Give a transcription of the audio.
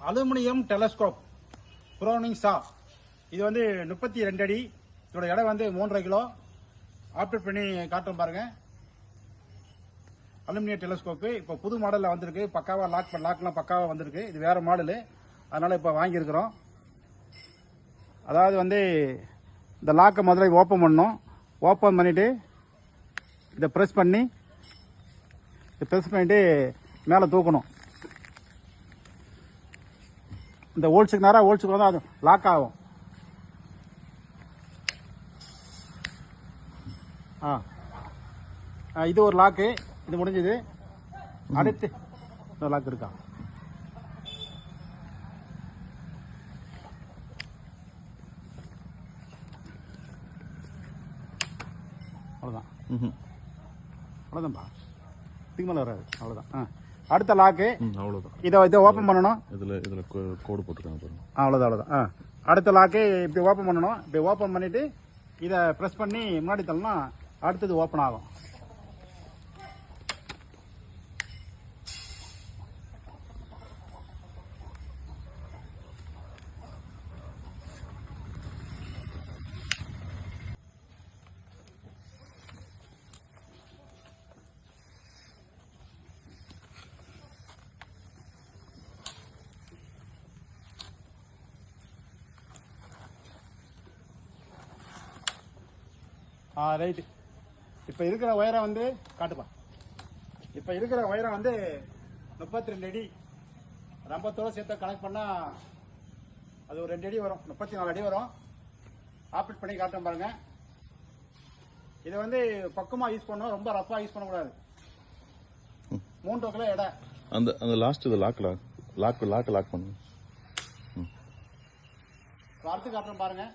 Aluminium telescope pruning சா. இது வந்து 32 அடி. இதோட எடை வந்து 3.5 கிலோ. ஆப்ரேட் பண்ணி காட்டுறோம் பாருங்க. அலுமினியம் டெலஸ்கோப்பு இப்போ புது மாடலில் வந்திருக்கு. பக்காவாக லாக்லாம் பக்காவாக வந்திருக்கு. இது வேற மாடலு, அதனால இப்போ வாங்கியிருக்கிறோம். அதாவது வந்து இந்த லாக்கை முதல்ல ஓப்பன் பண்ணணும். ஓப்பன் பண்ணிட்டு இதை ப்ரெஸ் பண்ணிட்டு மேலே தூக்கணும். இந்த ஹோல்ஸுக்கு நேராக ஹோல்ஸுக்கு வந்து அது லாக் ஆகும். இது ஒரு லாக்கு. இது முடிஞ்சது. அடுத்து இந்த லாக் இருக்கா? அவ்வளோதான். அவ்வளோதான்பா, இதுக்கு மேலே வராது. அவ்வளோதான். அடுத்த லாக்கு அவ்வளோதான். இதை ஓப்பன் பண்ணணும். இதில் கோடு போட்டுருக்காங்க பாருங்க. அவ்வளோதான். அடுத்த லாக்கு இப்படி ஓப்பன் பண்ணணும். இப்படி ஓப்பன் பண்ணிட்டு இதை ப்ரெஸ் பண்ணி முன்னாடி தள்ளனா அடுத்தது ஓப்பன் ஆகும். ரைட்டு. இப்போ இருக்கிற உயரம் வந்து காட்டுப்பா. இப்போ இருக்கிற உயரம் வந்து 32 அடி. ரம்பத்தோடு சேர்த்து கனெக்ட் பண்ணால் அது ஒரு 2 அடி வரும். 34 அடி வரும். ஆப்ரேட் பண்ணி காட்டுறோம் பாருங்க. இதை வந்து பக்கமாக யூஸ் பண்ணணும், ரொம்ப ரஃபாக யூஸ் பண்ணக்கூடாது. 3 கிலோ எடை. அந்த லாஸ்ட் இது லாக் பண்ணுங்க. அடுத்து காட்டுறோம் பாருங்க.